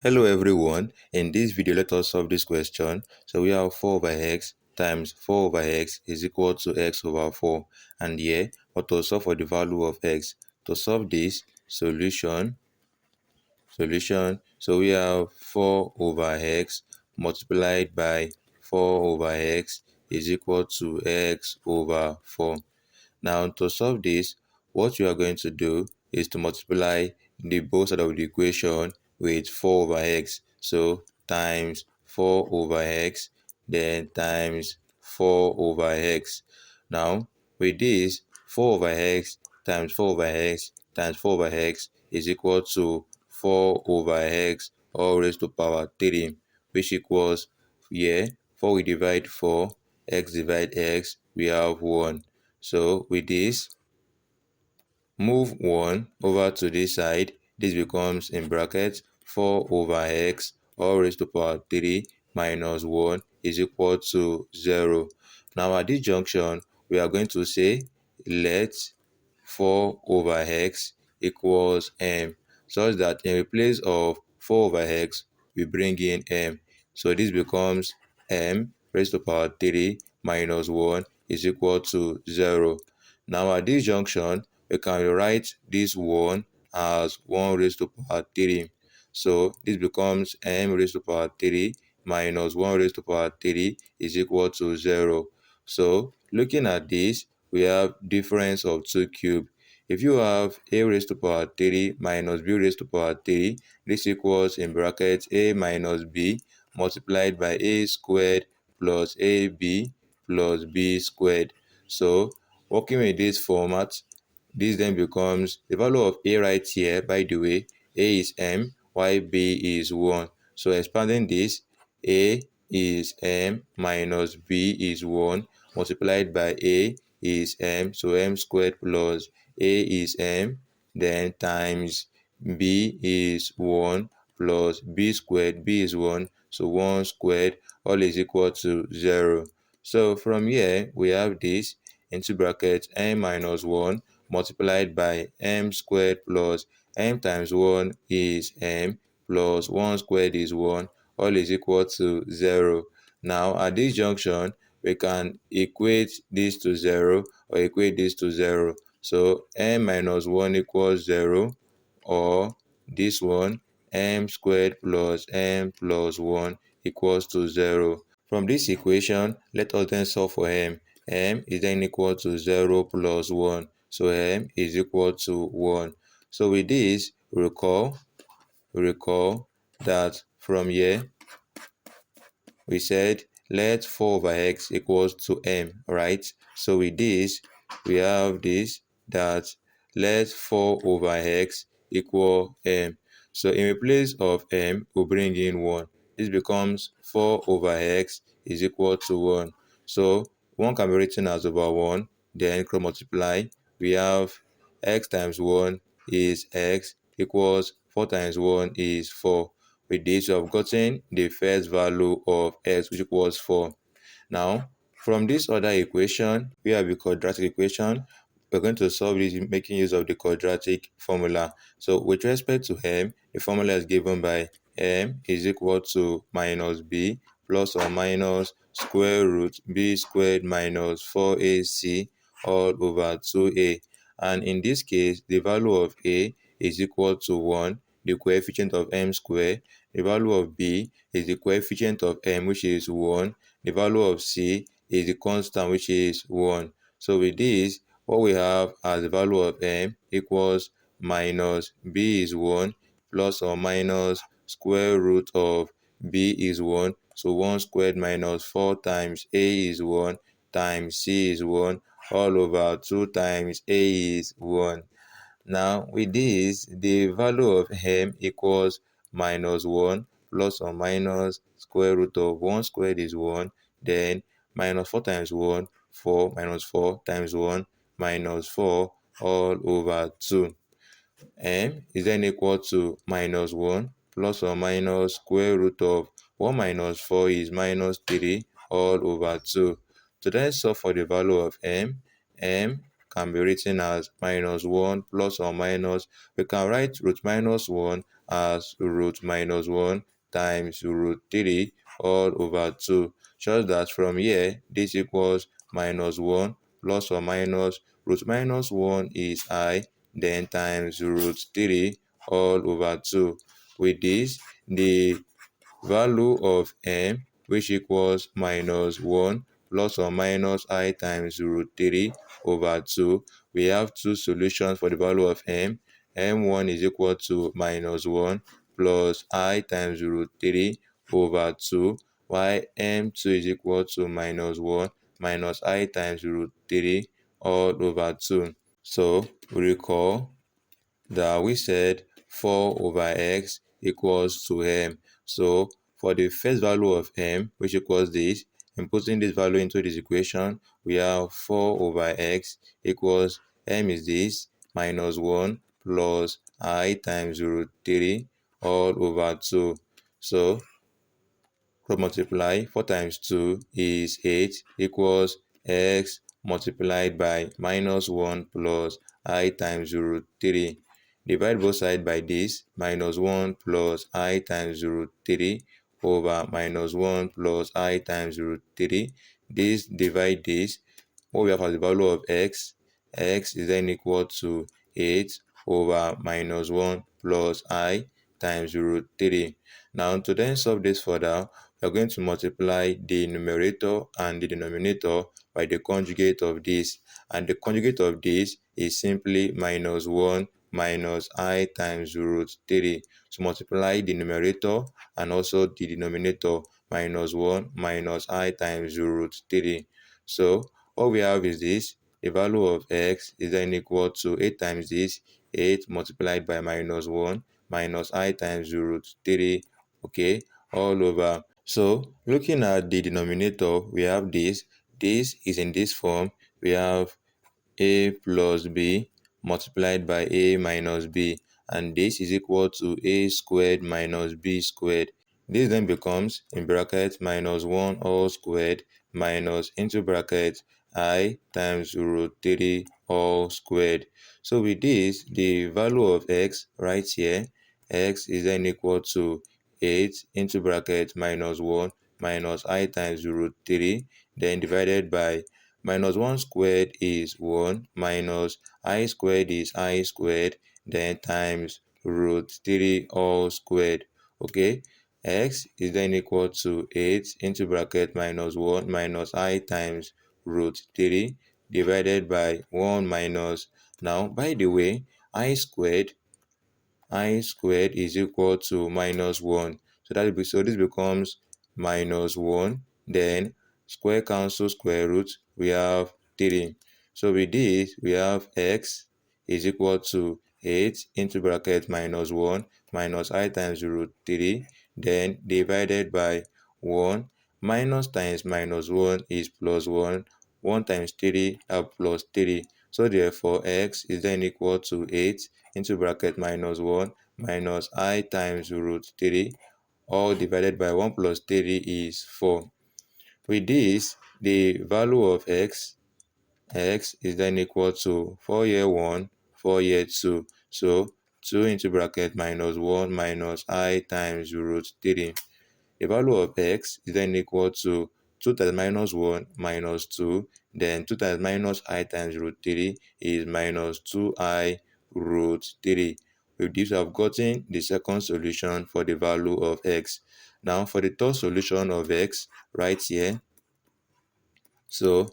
Hello everyone, in this video let us solve this question. So we have 4 over x times 4 over x is equal to x over 4, and here what to solve for the value of x. To solve this, solution, so we have 4 over x multiplied by 4 over x is equal to x over 4. Now to solve this, what you are going to do is to multiply the both side of the equation with 4 over x. So times 4 over x, then times 4 over x. Now with this, 4 over x times 4 over x times 4 over x is equal to 4 over x all raised to power 3, which equals, here 4 we divide 4, x divide x, we have 1. So with this, move 1 over to this side. This becomes, in brackets, 4 over x all raised to power 3 minus 1 is equal to 0. Now at this junction, we are going to say let 4 over x equals m, such that in place of 4 over x, we bring in m. So this becomes m raised to power 3 minus 1 is equal to 0. Now at this junction, we can rewrite this 1 as 1 raised to power 3. So this becomes m raised to power 3 minus 1 raised to power 3 is equal to 0. So looking at this, we have difference of 2 cubed. If you have a raised to power 3 minus b raised to power 3, this equals, in brackets, a minus b multiplied by a squared plus ab plus b squared. So working with this format, this then becomes the value of a right here. By the way, a is m while b is 1. So expanding this, a is m minus b is 1 multiplied by a is m, so m squared plus a is m, then times b is 1 plus b squared, b is 1, so 1 squared, all is equal to 0. So from here, we have this into brackets m minus 1 multiplied by m squared plus m times 1 is m plus 1 squared is 1, all is equal to 0. Now at this junction, we can equate this to 0 or equate this to 0. So m minus 1 equals 0, or this one, m squared plus m plus 1 equals to 0. From this equation, let us then solve for m. M is then equal to 0 plus 1. So m is equal to 1. So with this, recall that from here, we said let 4 over x equals to m, right? So with this, we have this, that let 4 over x equal m. So in place of m, we bring in 1. This becomes 4 over x is equal to 1. So 1 can be written as over 1, then cross multiply. We have x times 1 is x equals 4 times 1 is 4. With this, we have gotten the first value of x, which equals 4. Now, from this other equation, we have a quadratic equation. We're going to solve this making use of the quadratic formula. So with respect to m, the formula is given by m is equal to minus b plus or minus square root b squared minus 4ac all over 2a. And in this case, the value of a is equal to 1, the coefficient of m squared. The value of b is the coefficient of m, which is 1. The value of c is the constant, which is 1. So with this, what we have as the value of m equals minus b is 1 plus or minus square root of b is 1. So 1 squared minus 4 times a is 1 times c is 1 all over 2 times a is 1. Now with this, the value of m equals minus 1 plus or minus square root of 1 squared is 1, then minus 4 times 1, 4 minus 4 times 1 minus 4 all over 2. M is then equal to minus 1 plus or minus square root of 1 minus 4 is minus 3 all over 2. To then solve for the value of m can be written as minus 1 plus or minus, we can write root minus 1 as root minus 1 times root 3 all over 2. Shows that from here, this equals minus 1 plus or minus root minus 1 is I, then times root 3 all over 2. With this, the value of m, which equals minus 1 plus or minus I times root 3 over 2. We have two solutions for the value of m. m1 is equal to minus 1 plus I times root 3 over 2, while m2 is equal to minus 1 minus I times root 3 all over 2. So we recall that we said 4 over x equals to m. So for the first value of m, which equals this, and putting this value into this equation, we have 4 over x equals m is this minus 1 plus I times root 3 all over 2. So cross multiply 4 times 2 is 8 equals x multiplied by minus 1 plus I times root 3. Divide both sides by this minus 1 plus I times root 3 over minus 1 plus I times root 3. This divide this. What we have as the value of x is then equal to 8 over minus 1 plus I times root 3. Now to then solve this further, we are going to multiply the numerator and the denominator by the conjugate of this. And the conjugate of this is simply minus 1 minus I times root 3. So multiply the numerator and also the denominator minus 1 minus I times root 3. So what we have is this. The value of x is then equal to 8 times this, 8 multiplied by minus 1 minus I times root 3, okay, all over. So looking at the denominator, we have this. This is in this form. We have a plus b multiplied by a minus b, and this is equal to a squared minus b squared. This then becomes in bracket minus 1 all squared minus into bracket I times root 3 all squared. So with this, the value of x right here, x is then equal to 8 into bracket minus 1 minus I times root 3, then divided by minus 1 squared is 1 minus I squared is I squared, then times root 3 all squared. Okay, x is then equal to 8 into bracket minus 1 minus I times root 3 divided by 1 minus. Now, by the way, I squared is equal to minus 1. So this becomes minus 1. Then square cancel square root, we have 3. So with this, we have x is equal to 8 into bracket minus 1 minus I times root 3, then divided by 1. Minus times minus 1 is plus 1. 1 times 3 are plus 3. So therefore, x is then equal to 8 into bracket minus 1 minus I times root 3, all divided by 1 plus 3 is 4. With this, the value of x is then equal to 4 here 1, 4 here 2. So 2 into bracket minus 1 minus I times root 3. The value of x is then equal to 2 times minus 1 minus 2, then 2 times minus I times root 3 is minus 2I root 3. With this, we have gotten the second solution for the value of x. Now for the third solution of x, right here, so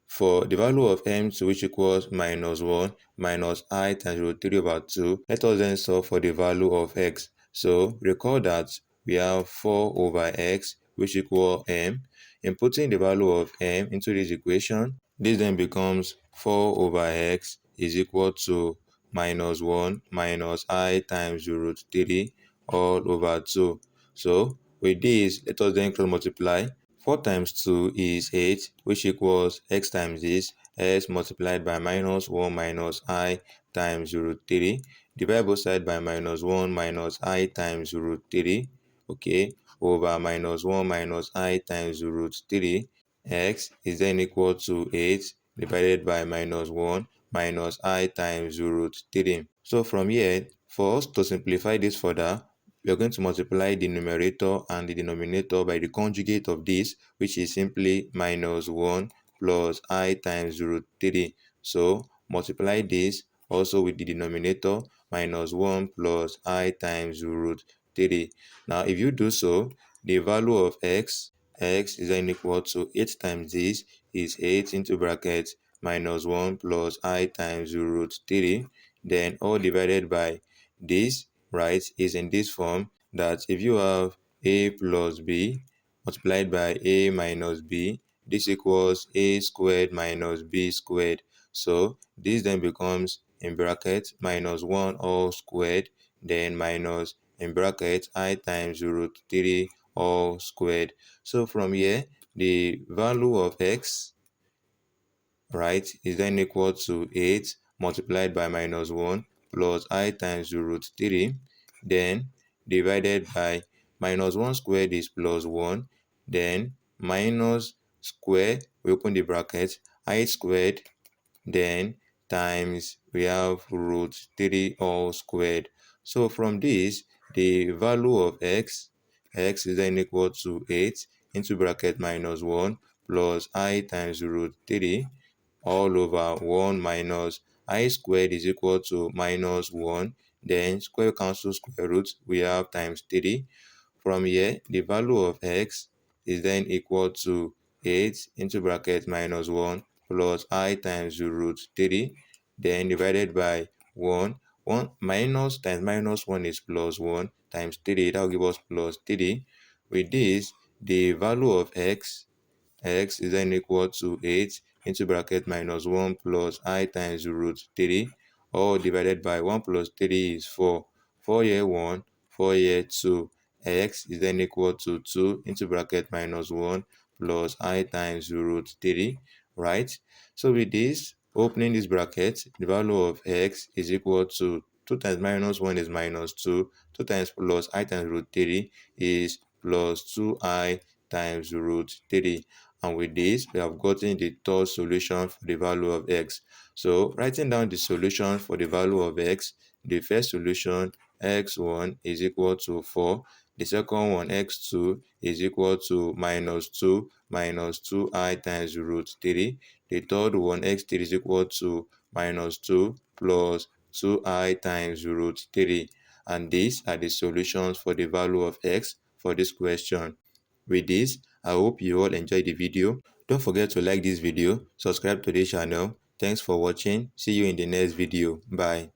for the value of m2, which equals minus 1 minus I times root 3 over 2, let us then solve for the value of x. So recall that we have 4 over x, which equals m. Inputting the value of m into this equation, this then becomes 4 over x is equal to minus 1 minus I times root 3 all over 2. So with this, let us then cross multiply. 4 times 2 is 8, which equals x times this, x multiplied by minus 1 minus I times root 3. Divide both sides by minus 1 minus I times root 3, okay, over minus 1 minus I times root 3. X is then equal to 8 divided by minus 1 minus I times root 3. So from here, For us to simplify this further, we are going to multiply the numerator and the denominator by the conjugate of this, which is simply minus 1 plus I times root 3. So multiply this also with the denominator minus 1 plus I times root 3. Now if you do so, the value of x is then equal to 8 times this is 8 into bracket minus 1 plus I times root 3, then all divided by this, right, is in this form that if you have a plus b multiplied by a minus b, this equals a squared minus b squared. So this then becomes in bracket minus 1 all squared, then minus in bracket I times root 3 all squared. So from here, the value of x, right, is then equal to 8 multiplied by minus 1 plus I times root 3, then divided by minus 1 squared is plus 1, then minus square, we open the bracket, I squared, then times we have root 3 all squared. So from this, the value of x is then equal to 8 into bracket minus 1 plus I times root 3 all over 1 minus I squared is equal to minus 1, then square cancel square root, we have times 3. From here, the value of x is then equal to 8 into bracket minus 1 plus I times root 3, then divided by 1. 1 minus times minus 1 is plus 1 times 3, that will give us plus 3. With this, the value of x is then equal to 8 into bracket minus 1 plus I times root 3, all divided by 1 plus 3 is 4. 4 here 1, 4 here 2. X is then equal to 2 into bracket minus 1 plus I times root 3, right? So with this, opening this bracket, the value of x is equal to 2 times minus 1 is minus 2, 2 times plus I times root 3 is plus 2I times root 3. And with this, we have gotten the third solution for the value of x. So writing down the solution for the value of x, the first solution, x1 is equal to 4. The second one, x2 is equal to minus 2 minus 2I times root 3. The third one, x3 is equal to minus 2 plus 2I times root 3. And these are the solutions for the value of x for this question. With this, I hope you all enjoyed the video. Don't forget to like this video, subscribe to this channel. Thanks for watching. See you in the next video. Bye.